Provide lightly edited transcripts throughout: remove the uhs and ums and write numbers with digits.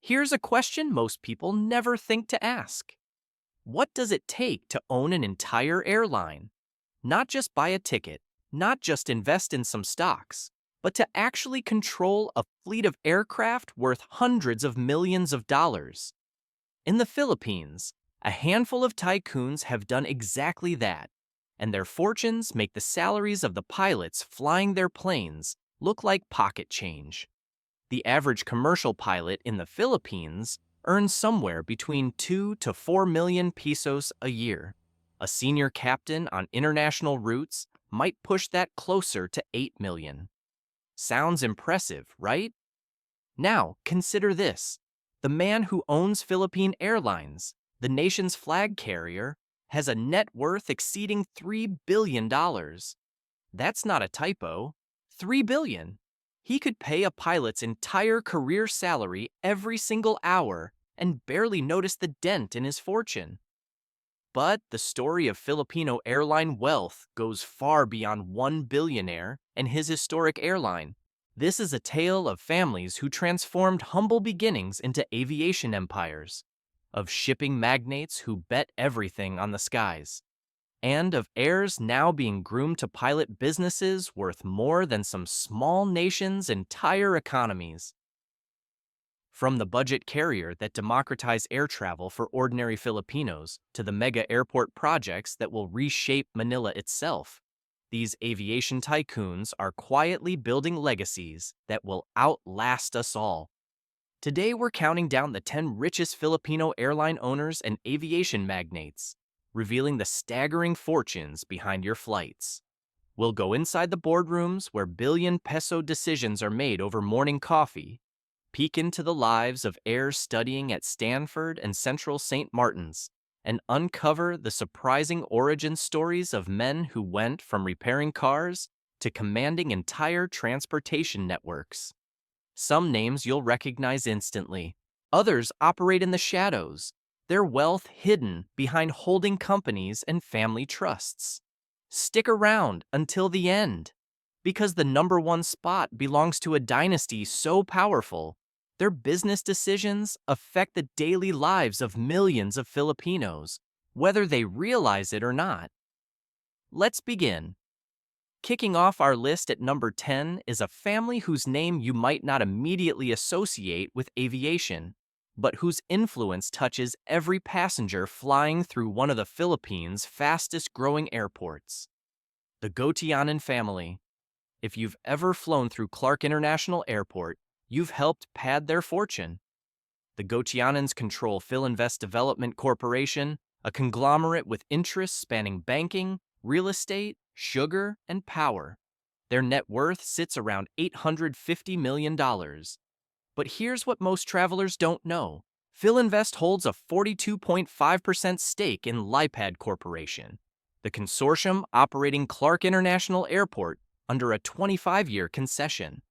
Here's a question most people never think to ask. What does it take to own an entire airline? Not just buy a ticket, not just invest in some stocks, but to actually control a fleet of aircraft worth hundreds of millions of dollars. In the Philippines, a handful of tycoons have done exactly that, and their fortunes make the salaries of the pilots flying their planes look like pocket change. The average commercial pilot in the Philippines earns somewhere between 2 to 4 million pesos a year. A senior captain on international routes might push that closer to 8 million. Sounds impressive, right? Now, consider this. The man who owns Philippine Airlines, the nation's flag carrier, has a net worth exceeding $3 billion. That's not a typo. $3 billion. He could pay a pilot's entire career salary every single hour and barely notice the dent in his fortune. But the story of Filipino airline wealth goes far beyond one billionaire and his historic airline. This is a tale of families who transformed humble beginnings into aviation empires, of shipping magnates who bet everything on the skies, and of heirs now being groomed to pilot businesses worth more than some small nation's entire economies. From the budget carrier that democratized air travel for ordinary Filipinos to the mega airport projects that will reshape Manila itself, these aviation tycoons are quietly building legacies that will outlast us all. Today, we're counting down the 10 richest Filipino airline owners and aviation magnates, revealing the staggering fortunes behind your flights. We'll go inside the boardrooms where billion-peso decisions are made over morning coffee, peek into the lives of heirs studying at Stanford and Central St. Martin's, and uncover the surprising origin stories of men who went from repairing cars to commanding entire transportation networks. Some names you'll recognize instantly. Others operate in the shadows, their wealth hidden behind holding companies and family trusts. Stick around until the end, because the number one spot belongs to a dynasty so powerful, their business decisions affect the daily lives of millions of Filipinos, whether they realize it or not. Let's begin. Kicking off our list at number 10 is a family whose name you might not immediately associate with aviation, but whose influence touches every passenger flying through one of the Philippines' fastest-growing airports. The Gotianen family. If you've ever flown through Clark International Airport, you've helped pad their fortune. The Gotianens control Philinvest Development Corporation, a conglomerate with interests spanning banking, real estate, sugar, and power. Their net worth sits around $850 million. But here's what most travelers don't know. Philinvest holds a 42.5% stake in Lipad Corporation, the consortium operating Clark International Airport under a 25-year concession.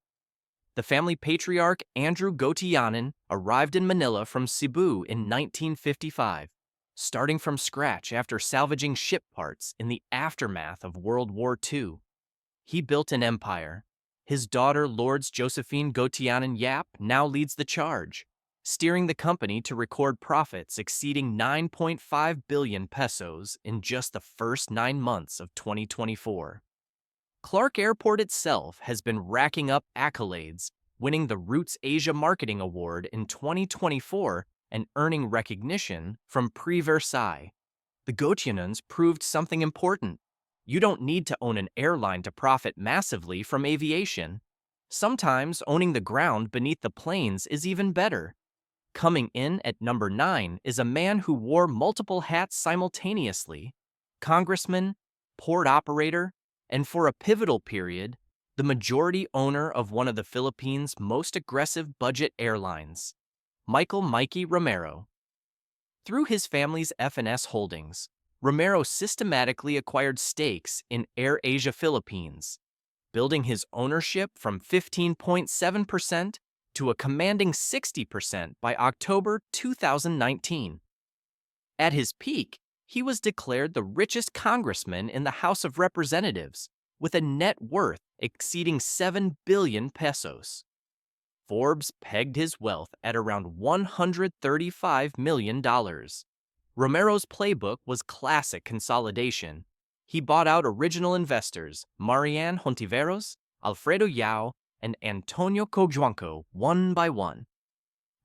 The family patriarch Andrew Gotianen arrived in Manila from Cebu in 1955, starting from scratch after salvaging ship parts in the aftermath of World War II. He built an empire. His daughter, Lourdes Josephine Gotianen Yap, now leads the charge, steering the company to record profits exceeding 9.5 billion pesos in just the first 9 months of 2024. Clark Airport itself has been racking up accolades, winning the Roots Asia Marketing Award in 2024 and earning recognition from Prix Versailles. The Gotianens proved something important. You don't need to own an airline to profit massively from aviation. Sometimes owning the ground beneath the planes is even better. Coming in at number 9 is a man who wore multiple hats simultaneously: congressman, port operator, and for a pivotal period, the majority owner of one of the Philippines' most aggressive budget airlines, Michael Mikey Romero. Through his family's F&S holdings, Romero systematically acquired stakes in AirAsia Philippines, building his ownership from 15.7% to a commanding 60% by October 2019. At his peak, he was declared the richest congressman in the House of Representatives, with a net worth exceeding 7 billion pesos. Forbes pegged his wealth at around $135 million. Romero's playbook was classic consolidation. He bought out original investors Marian Hontiveros, Alfredo Yao, and Antonio Cojuanco one by one.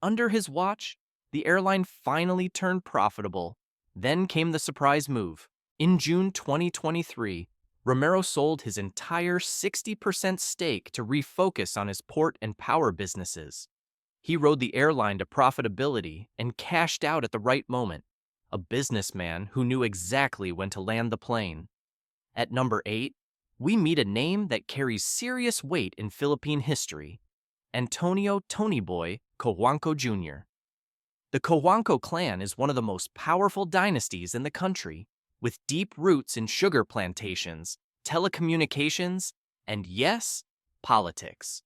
Under his watch, the airline finally turned profitable. Then came the surprise move. In June 2023, Romero sold his entire 60% stake to refocus on his port and power businesses. He rode the airline to profitability and cashed out at the right moment, a businessman who knew exactly when to land the plane. At number 8, we meet a name that carries serious weight in Philippine history, Antonio Tonyboy Cojuanco Jr. The Cojuanco clan is one of the most powerful dynasties in the country, with deep roots in sugar plantations, telecommunications, and yes, politics.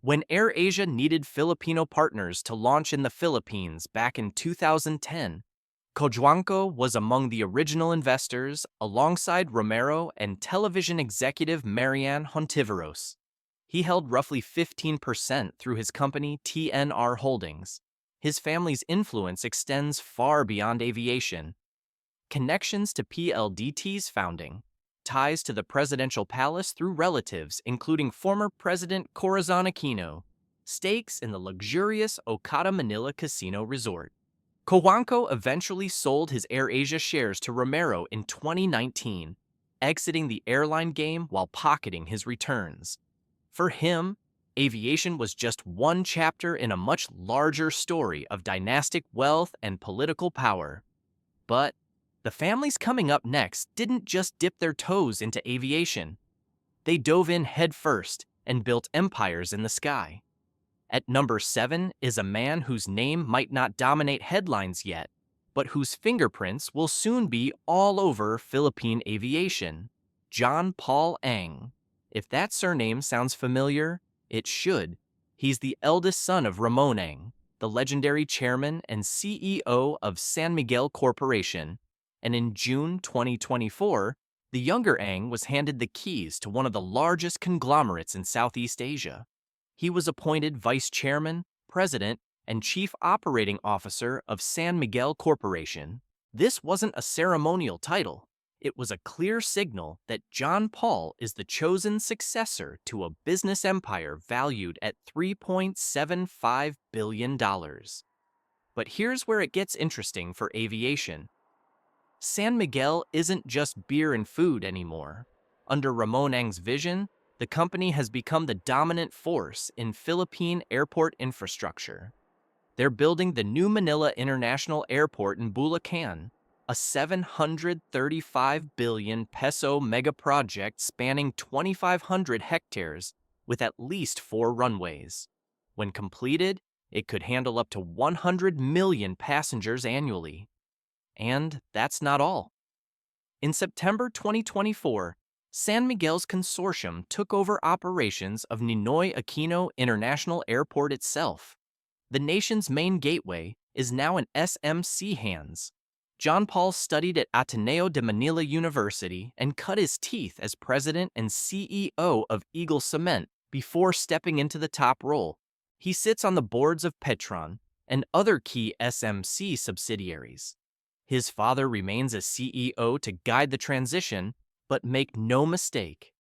When AirAsia needed Filipino partners to launch in the Philippines back in 2010, Cojuanco was among the original investors alongside Romero and television executive Marian Hontiveros. He held roughly 15% through his company TNR Holdings. His family's influence extends far beyond aviation. Connections to PLDT's founding, ties to the presidential palace through relatives including former President Corazon Aquino, stakes in the luxurious Okada Manila Casino Resort. Cojuanco eventually sold his AirAsia shares to Romero in 2019, exiting the airline game while pocketing his returns. For him, aviation was just one chapter in a much larger story of dynastic wealth and political power. But the families coming up next didn't just dip their toes into aviation. They dove in headfirst and built empires in the sky. At number 7 is a man whose name might not dominate headlines yet, but whose fingerprints will soon be all over Philippine aviation, John Paul Ang. If that surname sounds familiar, it should. He's the eldest son of Ramon Ang, the legendary chairman and CEO of San Miguel Corporation, and in June 2024, the younger Ang was handed the keys to one of the largest conglomerates in Southeast Asia. He was appointed vice chairman, president, and chief operating officer of San Miguel Corporation. This wasn't a ceremonial title. It was a clear signal that John Paul is the chosen successor to a business empire valued at $3.75 billion. But here's where it gets interesting for aviation. San Miguel isn't just beer and food anymore. Under Ramon Ang's vision, the company has become the dominant force in Philippine airport infrastructure. They're building the new Manila International Airport in Bulacan, a 735 billion peso mega project spanning 2,500 hectares with at least 4 runways. When completed, it could handle up to 100 million passengers annually. And that's not all. In September 2024, San Miguel's consortium took over operations of Ninoy Aquino International Airport itself. The nation's main gateway is now in SMC hands. John Paul studied at Ateneo de Manila University and cut his teeth as president and CEO of Eagle Cement before stepping into the top role. He sits on the boards of Petron and other key SMC subsidiaries. His father remains as CEO to guide the transition, but make no mistake,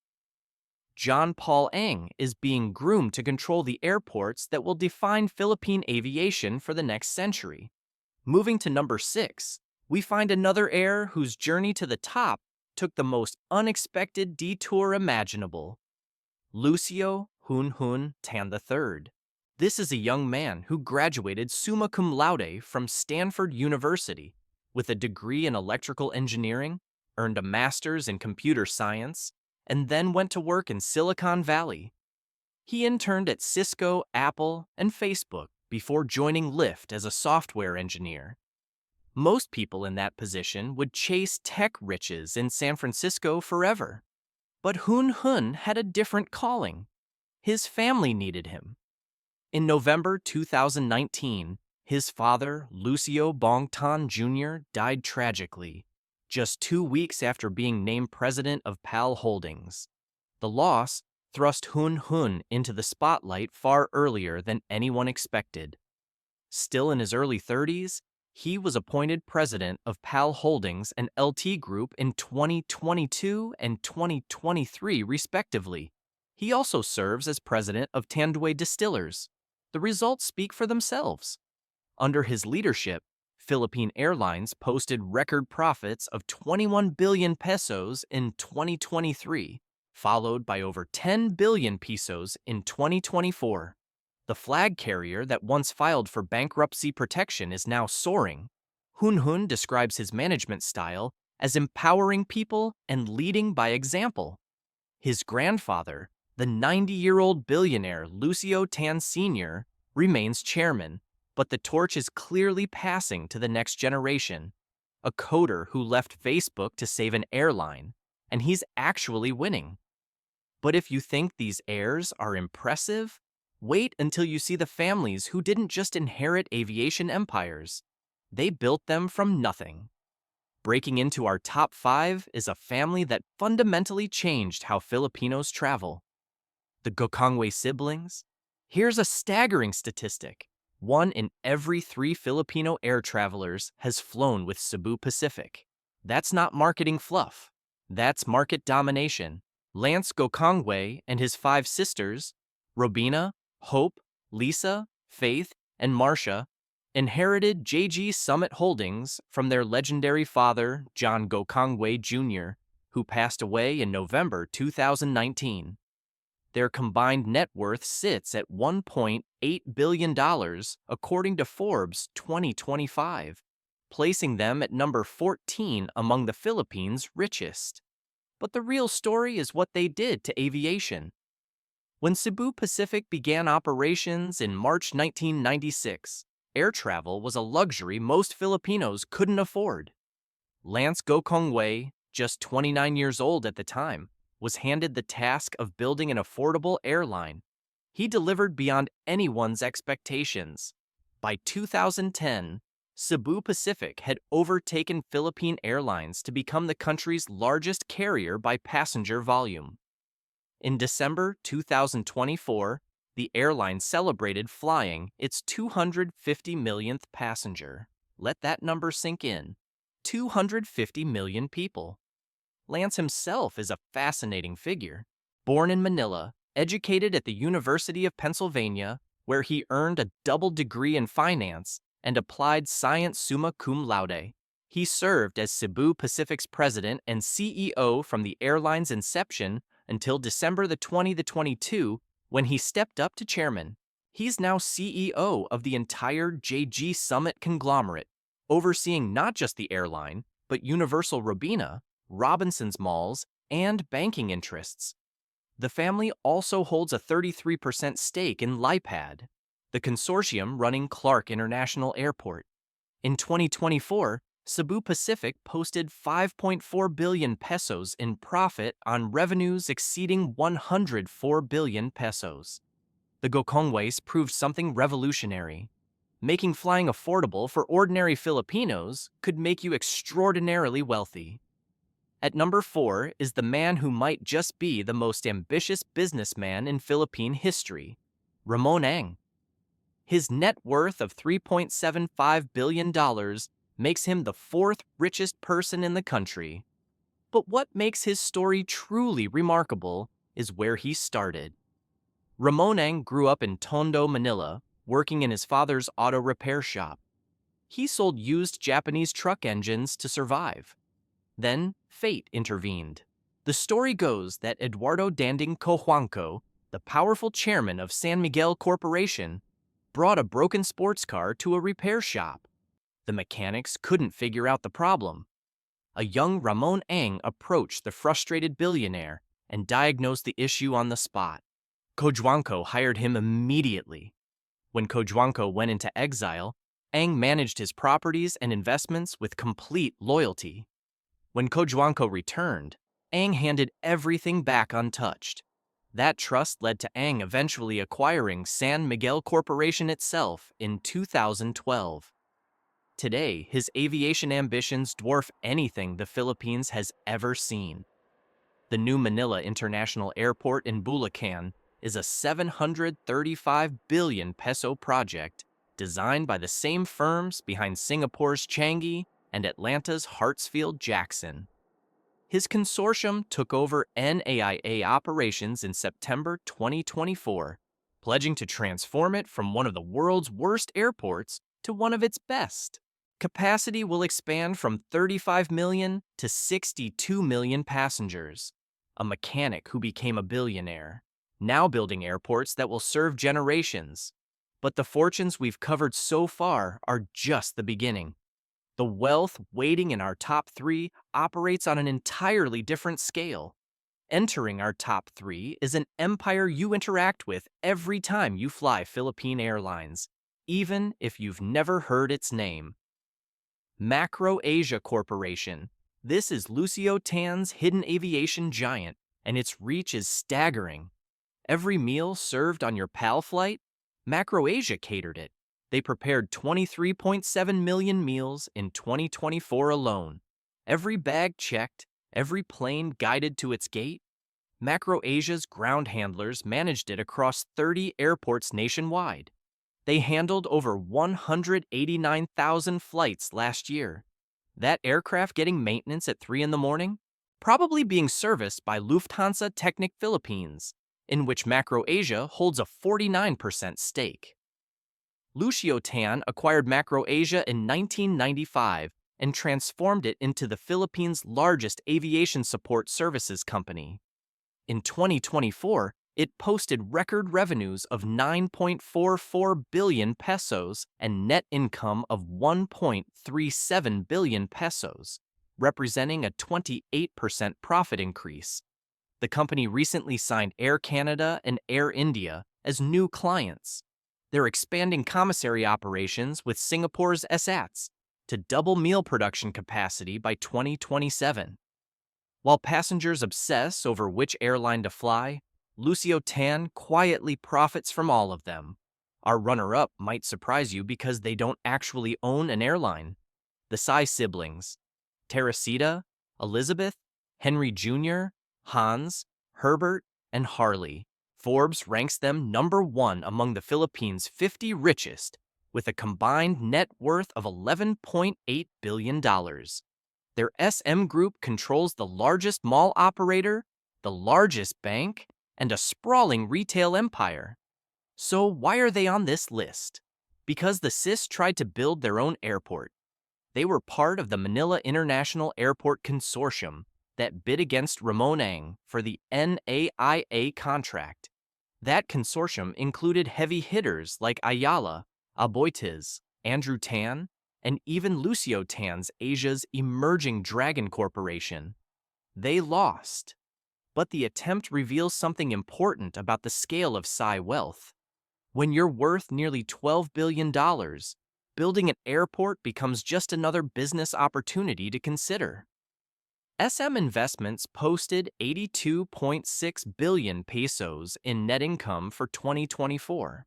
John Paul Ang is being groomed to control the airports that will define Philippine aviation for the next century. Moving to number 6, we find another heir whose journey to the top took the most unexpected detour imaginable. Lucio Hun Tan III. This is a young man who graduated summa cum laude from Stanford University with a degree in electrical engineering, earned a master's in computer science, and then went to work in Silicon Valley. He interned at Cisco, Apple, and Facebook before joining Lyft as a software engineer. Most people in that position would chase tech riches in San Francisco forever. But Hun had a different calling. His family needed him. In November 2019, his father, Lucio Bong Tan Jr., died tragically, just 2 weeks after being named president of PAL Holdings. The loss thrust Hun Hun into the spotlight far earlier than anyone expected. Still in his early 30s, he was appointed president of PAL Holdings and LT Group in 2022 and 2023, respectively. He also serves as president of Tandwe Distillers. The results speak for themselves. Under his leadership, Philippine Airlines posted record profits of 21 billion pesos in 2023, followed by over 10 billion pesos in 2024. The flag carrier that once filed for bankruptcy protection is now soaring. Hun Hun describes his management style as empowering people and leading by example. His grandfather, the 90-year-old billionaire Lucio Tan Sr., remains chairman, but the torch is clearly passing to the next generation, a coder who left Facebook to save an airline, and he's actually winning. But if you think these heirs are impressive, wait until you see the families who didn't just inherit aviation empires. They built them from nothing. Breaking into our top 5 is a family that fundamentally changed how Filipinos travel. The Gokongwei siblings. Here's a staggering statistic. 1 in every 3 Filipino air travelers has flown with Cebu Pacific. That's not marketing fluff. That's market domination. Lance Gokongwei and his 5 sisters, Robina, Hope, Lisa, Faith, and Marcia, inherited JG Summit Holdings from their legendary father, John Gokongwei Jr., who passed away in November 2019. Their combined net worth sits at $1.8 billion, according to Forbes 2025, placing them at number 14 among the Philippines' richest. But the real story is what they did to aviation. When Cebu Pacific began operations in March 1996, air travel was a luxury most Filipinos couldn't afford. Lance Gokongwei, just 29 years old at the time, was handed the task of building an affordable airline. He delivered beyond anyone's expectations. By 2010, Cebu Pacific had overtaken Philippine Airlines to become the country's largest carrier by passenger volume. In December 2024, the airline celebrated flying its 250 millionth passenger. Let that number sink in. 250 million people. Lance himself is a fascinating figure. Born in Manila, educated at the University of Pennsylvania, where he earned a double degree in finance and applied science summa cum laude. He served as Cebu Pacific's president and CEO from the airline's inception until December 2022, when he stepped up to chairman. He's now CEO of the entire JG Summit conglomerate, overseeing not just the airline, but Universal Robina, Robinson's Malls, and banking interests. The family also holds a 33% stake in LIPAD, the consortium running Clark International Airport. In 2024, Cebu Pacific posted 5.4 billion pesos in profit on revenues exceeding 104 billion pesos. The Gokongweis proved something revolutionary. Making flying affordable for ordinary Filipinos could make you extraordinarily wealthy. At number 4 is the man who might just be the most ambitious businessman in Philippine history, Ramon Ang. His net worth of $3.75 billion makes him the 4th richest person in the country. But what makes his story truly remarkable is where he started. Ramon Ang grew up in Tondo, Manila, working in his father's auto repair shop. He sold used Japanese truck engines to survive. Then, fate intervened. The story goes that Eduardo Danding Cojuangco, the powerful chairman of San Miguel Corporation, brought a broken sports car to a repair shop. The mechanics couldn't figure out the problem. A young Ramon Ang approached the frustrated billionaire and diagnosed the issue on the spot. Cojuangco hired him immediately. When Cojuangco went into exile, Ang managed his properties and investments with complete loyalty. When Cojuangco returned, Ang handed everything back untouched. That trust led to Ang eventually acquiring San Miguel Corporation itself in 2012. Today, his aviation ambitions dwarf anything the Philippines has ever seen. The new Manila International Airport in Bulacan is a 735 billion peso project designed by the same firms behind Singapore's Changi and Atlanta's Hartsfield-Jackson. His consortium took over NAIA operations in September 2024, pledging to transform it from one of the world's worst airports to one of its best. Capacity will expand from 35 million to 62 million passengers. A mechanic who became a billionaire, now building airports that will serve generations. But the fortunes we've covered so far are just the beginning. The wealth waiting in our top three operates on an entirely different scale. Entering our top three is an empire you interact with every time you fly Philippine Airlines, even if you've never heard its name. Macro Asia Corporation. This is Lucio Tan's hidden aviation giant, and its reach is staggering. Every meal served on your PAL flight, Macro Asia catered it. They prepared 23.7 million meals in 2024 alone. Every bag checked, every plane guided to its gate. Macro Asia's ground handlers managed it across 30 airports nationwide. They handled over 189,000 flights last year. That aircraft getting maintenance at 3 in the morning? Probably being serviced by Lufthansa Technik Philippines, in which Macro Asia holds a 49% stake. Lucio Tan acquired Macro Asia in 1995 and transformed it into the Philippines' largest aviation support services company. In 2024, it posted record revenues of 9.44 billion pesos and net income of 1.37 billion pesos, representing a 28% profit increase. The company recently signed Air Canada and Air India as new clients. They're expanding commissary operations with Singapore's SATs to double meal production capacity by 2027. While passengers obsess over which airline to fly, Lucio Tan quietly profits from all of them. Our runner-up might surprise you because they don't actually own an airline. The Tsai siblings, Teresita, Elizabeth, Henry Jr., Hans, Herbert, and Harley. Forbes ranks them number 1 among the Philippines' 50 richest, with a combined net worth of $11.8 billion. Their SM Group controls the largest mall operator, the largest bank, and a sprawling retail empire. So why are they on this list? Because the CIS tried to build their own airport. They were part of the Manila International Airport Consortium that bid against Ramon Ang for the NAIA contract. That consortium included heavy hitters like Ayala, Aboitiz, Andrew Tan, and even Lucio Tan's Asia's emerging Dragon Corporation. They lost. But the attempt reveals something important about the scale of Tsai wealth. When you're worth nearly $12 billion, building an airport becomes just another business opportunity to consider. SM Investments posted 82.6 billion pesos in net income for 2024.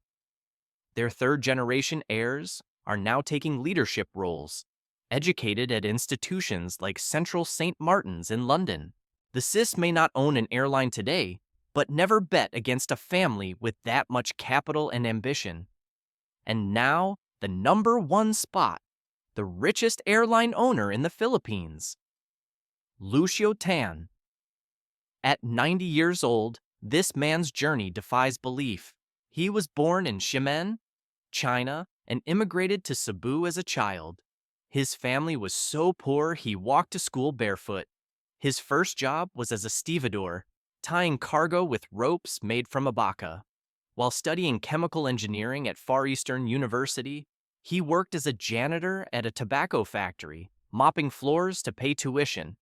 Their third-generation heirs are now taking leadership roles, educated at institutions like Central St. Martin's in London. The CIS may not own an airline today, but never bet against a family with that much capital and ambition. And now, the number 1 spot, the richest airline owner in the Philippines. Lucio Tan. At 90 years old, this man's journey defies belief. He was born in Xiamen, China, and immigrated to Cebu as a child. His family was so poor he walked to school barefoot. His first job was as a stevedore, tying cargo with ropes made from abaca. While studying chemical engineering at Far Eastern University, he worked as a janitor at a tobacco factory, mopping floors to pay tuition.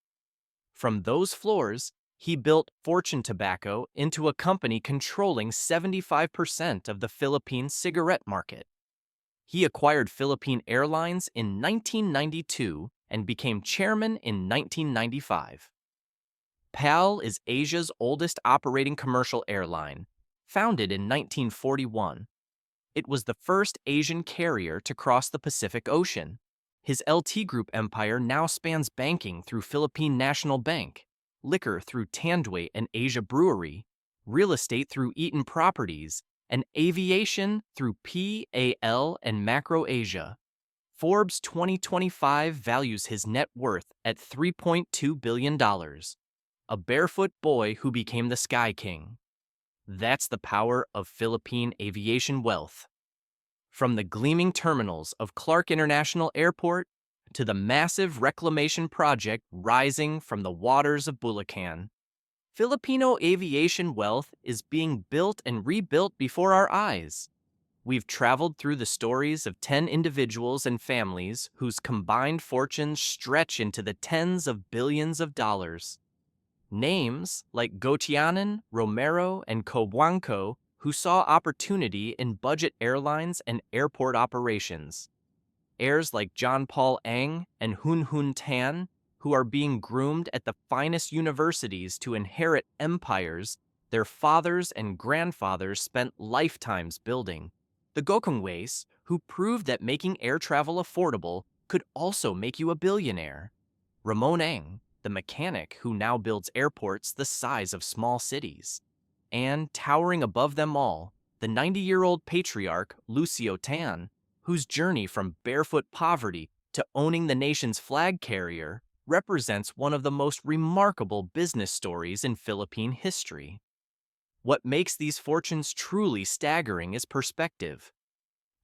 From those floors, he built Fortune Tobacco into a company controlling 75% of the Philippine cigarette market. He acquired Philippine Airlines in 1992 and became chairman in 1995. PAL is Asia's oldest operating commercial airline, founded in 1941. It was the first Asian carrier to cross the Pacific Ocean. His LT Group empire now spans banking through Philippine National Bank, liquor through Tandway and Asia Brewery, real estate through Eaton Properties, and aviation through PAL and Macro Asia. Forbes 2025 values his net worth at $3.2 billion. A barefoot boy who became the Sky King. That's the power of Philippine aviation wealth. From the gleaming terminals of Clark International Airport to the massive reclamation project rising from the waters of Bulacan, Filipino aviation wealth is being built and rebuilt before our eyes. We've traveled through the stories of 10 individuals and families whose combined fortunes stretch into the tens of billions of dollars. Names like Gotianen, Romero, and Cobuanco, who saw opportunity in budget airlines and airport operations. Heirs like John Paul Ang and Hun Hun Tan, who are being groomed at the finest universities to inherit empires their fathers and grandfathers spent lifetimes building. The Gokongways, who proved that making air travel affordable could also make you a billionaire. Ramon Ang, the mechanic who now builds airports the size of small cities. And towering above them all, the 90-year-old patriarch Lucio Tan, whose journey from barefoot poverty to owning the nation's flag carrier represents one of the most remarkable business stories in Philippine history. What makes these fortunes truly staggering is perspective.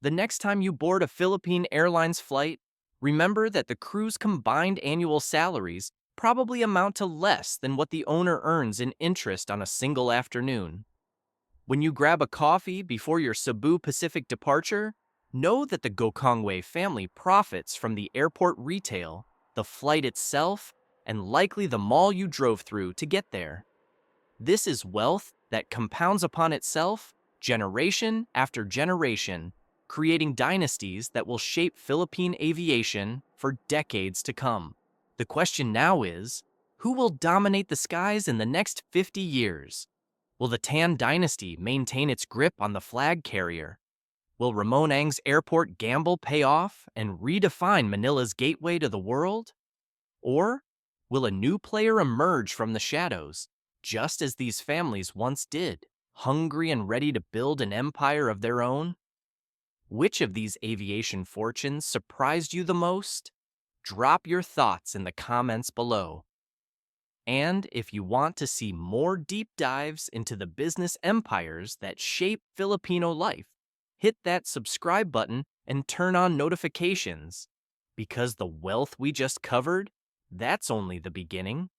The next time you board a Philippine Airlines flight, remember that the crew's combined annual salaries probably amount to less than what the owner earns in interest on a single afternoon. When you grab a coffee before your Cebu Pacific departure, know that the Gokongwei family profits from the airport retail, the flight itself, and likely the mall you drove through to get there. This is wealth that compounds upon itself, generation after generation, creating dynasties that will shape Philippine aviation for decades to come. The question now is, who will dominate the skies in the next 50 years? Will the Tan dynasty maintain its grip on the flag carrier? Will Ramon Ang's airport gamble pay off and redefine Manila's gateway to the world? Or will a new player emerge from the shadows, just as these families once did, hungry and ready to build an empire of their own? Which of these aviation fortunes surprised you the most? Drop your thoughts in the comments below. And if you want to see more deep dives into the business empires that shape Filipino life, hit that subscribe button and turn on notifications. Because the wealth we just covered, that's only the beginning.